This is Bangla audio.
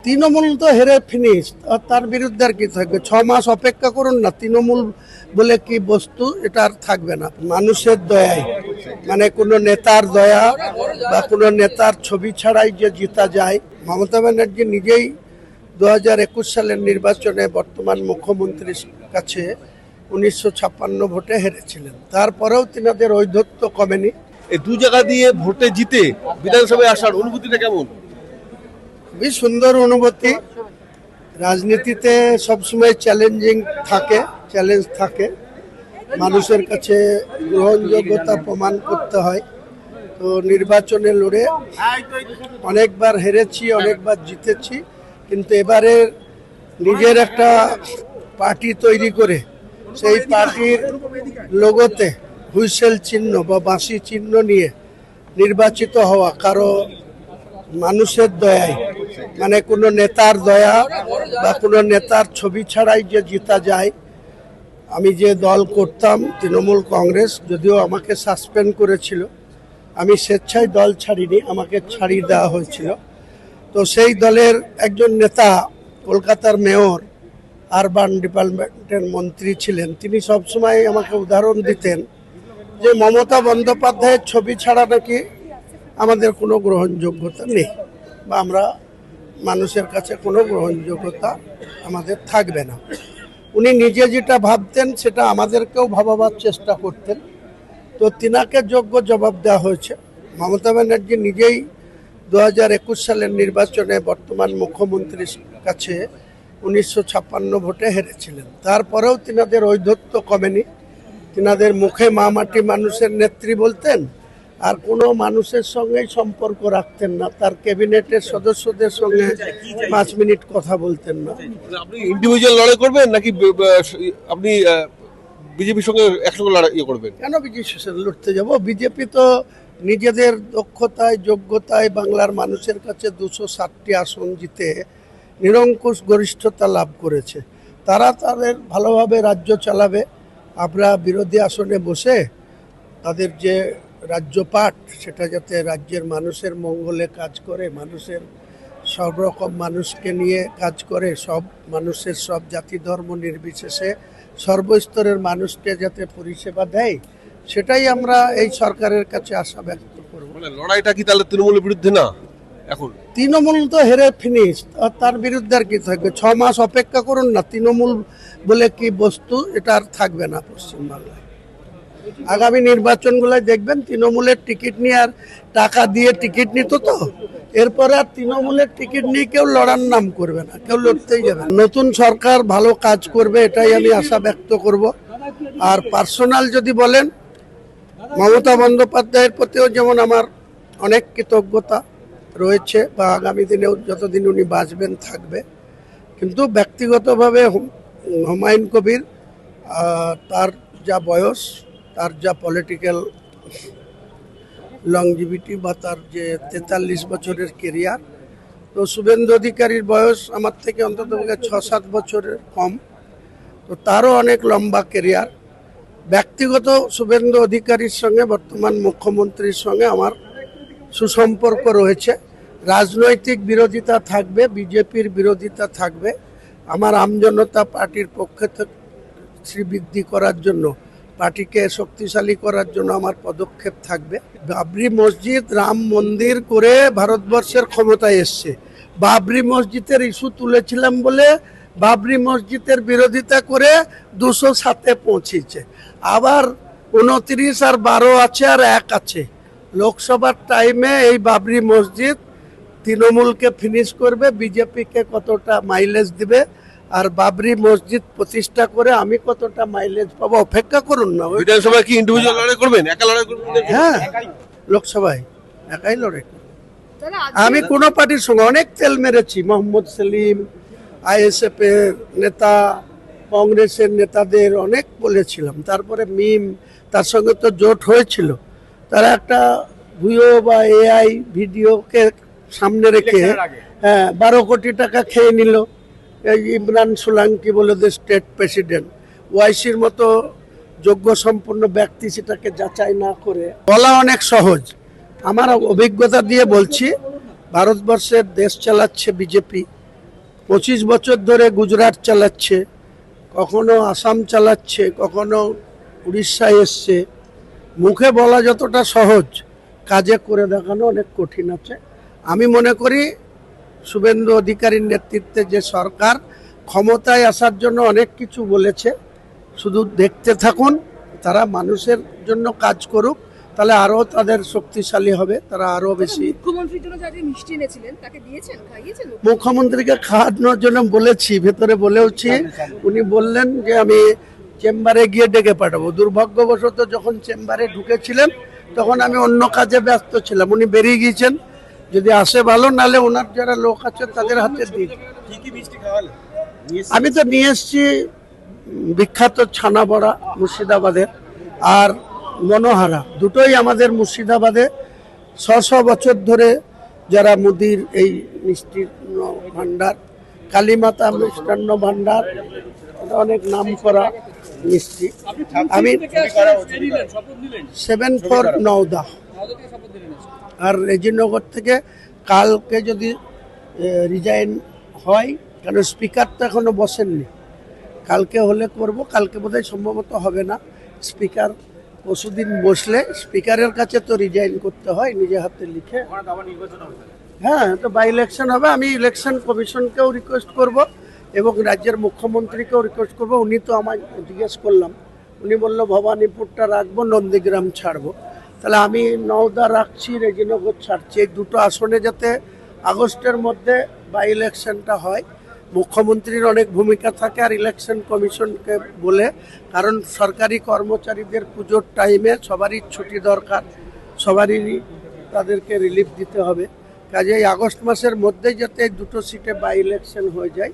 তৃণমূল তো হেরে ফিনিশ, আর তার বিরুদ্ধে আর কি থাকবে? 6 মাস অপেক্ষা করুন না। তৃণমূল বলে কি বস্তু এটা আর থাকবে না। মানুষের দয়ায়, মানে কোনো নেতার দয়া বা কোনো নেতার ছবি ছাড়াই যে জিতা যায়। মমতা ব্যানার্জি নিজেই 2021 সালের নির্বাচনে বর্তমান মুখ্যমন্ত্রীর কাছে 1956 ভোটে হেরেছিলেন। তারপরেও তিনাদের ঔদ্ধত্য কমেনি। এই দু জায়গা দিয়ে ভোটে জিতে বিধানসভায় আসার অনুভূতিটা কেমন? খুবই সুন্দর অনুভূতি। রাজনীতিতে সবসময় চ্যালেঞ্জ থাকে। মানুষের কাছে গ্রহণযোগ্যতা প্রমাণ করতে হয়। তো নির্বাচনে লড়ে অনেকবার হেরেছি, অনেকবার জিতেছি, কিন্তু এবারে নিজের একটা পার্টি তৈরি করে সেই পার্টির লোগোতে হুইসেল চিহ্ন বা বাঁশি চিহ্ন নিয়ে নির্বাচিত হওয়া কারো মানুষের দয়ায়, মানে কোনো নেতার দয়া বা কোনো নেতার ছবি ছাড়াই যে জিতা যায়। আমি যে দল করতাম তৃণমূল কংগ্রেস, যদিও আমাকে সাসপেন্ড করেছিল, আমি স্বেচ্ছায় দল ছাড়িনি, আমাকে ছাড়িয়ে দেওয়া হয়েছিল। তো সেই দলের একজন নেতা, কলকাতার মেয়র, আরবান ডিপার্টমেন্টের মন্ত্রী ছিলেন, তিনি সবসময় আমাকে উদাহরণ দিতেন যে মমতা বন্দ্যোপাধ্যায়ের ছবি ছাড়া নাকি আমাদের কোনো গ্রহণযোগ্যতা নেই, বা আমরা মানুষের কাছে কোনো গ্রহণযোগ্যতা আমাদের থাকবে না। উনি নিজে যেটা ভাবতেন সেটা আমাদেরকেও ভাবাবার চেষ্টা করতেন। তো তিনাকে যোগ্য জবাব দেওয়া হয়েছে। মমতা ব্যানার্জি নিজেই 2021 সালের নির্বাচনে বর্তমান মুখ্যমন্ত্রীর কাছে 1956 ভোটে হেরেছিলেন। তারপরেও তিনাদের ঔদ্ধত্য কমেনি। তিনাদের মুখে মা মাটি মানুষের নেত্রী বলতেন, আর কোনো মানুষের সঙ্গেই সম্পর্ক রাখতেন না। তার ক্যাবিনেটের সদস্যদের সঙ্গে 5 মিনিট কথা বলতেন না। আপনি ইন্ডিভিজুয়াল লড়াই করবেন নাকি আপনি বিজেপির সঙ্গে একসঙ্গে লড়াই করবেন? কেন বিজেপির সাথে লড়তে যাব? বিজেপি তো নিজেদের দক্ষতায়, যোগ্যতায় বাংলার মানুষের কাছে 260টি আসন জিতে নিরঙ্কুশ গরিষ্ঠতা লাভ করেছে। তারা তাদের ভালোভাবে রাজ্য চালাবে। আমরা বিরোধী আসনে বসে তাদের যে রাজ্যপাট, সেটা যাতে রাজ্যের মানুষের মঙ্গলে কাজ করে, মানুষের সব রকম মানুষকে নিয়ে কাজ করে, সব মানুষের সব জাতি ধর্ম নির্বিশেষে সর্বস্তরের মানুষকে যাতে পরিষেবা দেয়, সেটাই আমরা এই সরকারের কাছে আশা ব্যক্ত করব। মানে লড়াইটা কি তাহলে তৃণমূলের বিরুদ্ধে না? এখন তৃণমূল তো হেরে ফিনিশ, আর তার বিরুদ্ধে আর কি থাকবে? 6 মাস অপেক্ষা করুন না। তৃণমূল বলে কি বস্তু এটা আর থাকবে না পশ্চিমবাংলায়। আগামী নির্বাচনগুলোয় দেখবেন তৃণমূলের টিকিট নিয়ে, আর টাকা দিয়ে টিকিট নিত, তো এরপরে আর তৃণমূলের টিকিট নিয়ে কেউ লড়ার নাম করবে না, কেউ লড়তেই যাবে না। নতুন সরকার ভালো কাজ করবে, এটাই আমি আশা ব্যক্ত করব। আর পার্সোনাল যদি বলেন, মমতা বন্দ্যোপাধ্যায়ের প্রতিও যেমন আমার অনেক কৃতজ্ঞতা রয়েছে, বা আগামী দিনেও যতদিন উনি বাঁচবেন থাকবে। কিন্তু ব্যক্তিগতভাবে হুমায়ুন কবির, তার যা বয়স, তার যা পলিটিক্যাল লংজিভিটি, বা তার যে 43 বছরের কেরিয়ার, তো শুভেন্দু অধিকারীর বয়স আমার থেকে অন্তত 6-7 বছরের কম, তো তারও অনেক লম্বা কেরিয়ার। ব্যক্তিগত শুভেন্দু অধিকারীর সঙ্গে বর্তমান মুখ্যমন্ত্রীর সঙ্গে আমার সুসম্পর্ক রয়েছে। রাজনৈতিক বিরোধিতা থাকবে, বিজেপির বিরোধিতা থাকবে। আমার আমজনতা পার্টির পক্ষে থেকে শ্রীবৃদ্ধি করার জন্য, পার্টিকে শক্তিশালী করার জন্য আমার পদক্ষেপ থাকবে। বাবরি মসজিদ, রাম মন্দির করে ভারতবর্ষের ক্ষমতায় এসছে। বাবরি মসজিদের ইস্যু তুলেছিলাম বলে বাবরি মসজিদের বিরোধিতা করে 207-এ পৌঁছেছে। আবার 29 আর 12 আছে, আর 1 আছে। লোকসভার টাইমে এই বাবরি মসজিদ তৃণমূলকে ফিনিশ করবে, বিজেপিকে কতটা মাইলেজ দিবে, আর বাবরি মসজিদ প্রতিষ্ঠা করে আমি কতটা মাইলেজ পাবো, অপেক্ষা করুন না। বিধানসভায় কি ইন্ডিভিজুয়াল লড়াই করবেন, একা লড়াই করবেন? হ্যাঁ, লোকসভায় একাই লড়াই করব। আমি কোনো পার্টির সঙ্গে অনেক তেল মেরেছি। মোহাম্মদ সেলিম, ISF এর নেতা, কংগ্রেসের নেতাদের অনেক বলেছিলাম। তারপরে মিম, তার সঙ্গে তো জোট হয়েছিল। তারা একটা ভিও বা AI ভিডিওকে সামনে রেখে 12 কোটি টাকা খেয়ে নিল। এই ইমরান সোলাঙ্কি বলে স্টেট প্রেসিডেন্ট, ওয়াইসির মতো যোগ্য সম্পন্ন ব্যক্তি সেটাকে যাচাই না করে বলা অনেক সহজ। আমার অভিজ্ঞতা দিয়ে বলছি, ভারতবর্ষের দেশ চালাচ্ছে বিজেপি, 25 বছর ধরে গুজরাট চালাচ্ছে, কখনো আসাম চালাচ্ছে, কখনো উড়িষ্যায় এসছে। মুখে বলা যতটা সহজ, কাজে করে দেখানো অনেক কঠিন আছে। আমি মনে করি শুভেন্দু অধিকারীর নেতৃত্বে যে সরকার ক্ষমতায় আসার জন্য অনেক কিছু বলেছে, শুধু দেখতে থাকুন, তারা মানুষের জন্য কাজ করুক, তাহলে আরো তাদের শক্তিশালী হবে, তারা আরো বেশি। মুখ্যমন্ত্রীর জন্য যারা মিষ্টি এনেছিলেন তাকে দিয়েছেন, খাইয়েছেন? মুখ্যমন্ত্রীকে খাওয়ানোর জন্য বলেছি, ভেতরে বলেওছি। উনি বললেন যে আমি চেম্বারে গিয়ে ডেকে পাঠাবো। দুর্ভাগ্যবশত যখন চেম্বারে ঢুকেছিলেন তখন আমি অন্য কাজে ব্যস্ত ছিলাম, উনি বেরিয়ে গিয়েছেন। যদি আসে ভালো, নালে ওনার যারা লোক আছে তাদের হাতে দিই। আমি তো নিয়ে এসেছি বিখ্যাত ছানা বড়া মুর্শিদাবাদের, আর মনোহারা, দুটোই আমাদের মুর্শিদাবাদে 600 বছর ধরে যারা মুদির এই মিষ্টির ভান্ডার, কালীমাতা মিষ্টান্ন ভান্ডার, এটা অনেক নাম করা মিষ্টি। আমি 7-4 নওদা আর রেজিনগর থেকে কালকে যদি রিজাইন হয়, কারণ স্পিকার তো এখনো বসেননি, কালকে হলে করব। কালকে বোধহয় সম্ভবত হবে না, স্পিকার পরশুদিন বসলে স্পিকারের কাছে তো রিজাইন করতে হয় নিজে হাতে লিখে। হ্যাঁ, তো বাই ইলেকশন হবে। আমি ইলেকশন কমিশনকেও রিকোয়েস্ট করব এবং রাজ্যের মুখ্যমন্ত্রীকেও রিকোয়েস্ট করব। উনি তো আমায় জিজ্ঞেস করলাম, উনি বললো ভবানীপুরটা রাখবো, নন্দীগ্রাম ছাড়বো। তাহলে আমি নওদা রাখছি, রেজিনগর ছাড়ছি। এই দুটো আসনে যাতে আগস্টের মধ্যে বাই ইলেকশনটা হয়। মুখ্যমন্ত্রীর অনেক ভূমিকা থাকে আর ইলেকশন কমিশনকে বলে, কারণ সরকারি কর্মচারীদের পুজোর টাইমে সবারই ছুটি দরকার, সবারই তাদেরকে রিলিফ দিতে হবে। কাজেই আগস্ট মাসের মধ্যেই যাতে দুটো সিটে বাই ইলেকশন হয়ে যায়।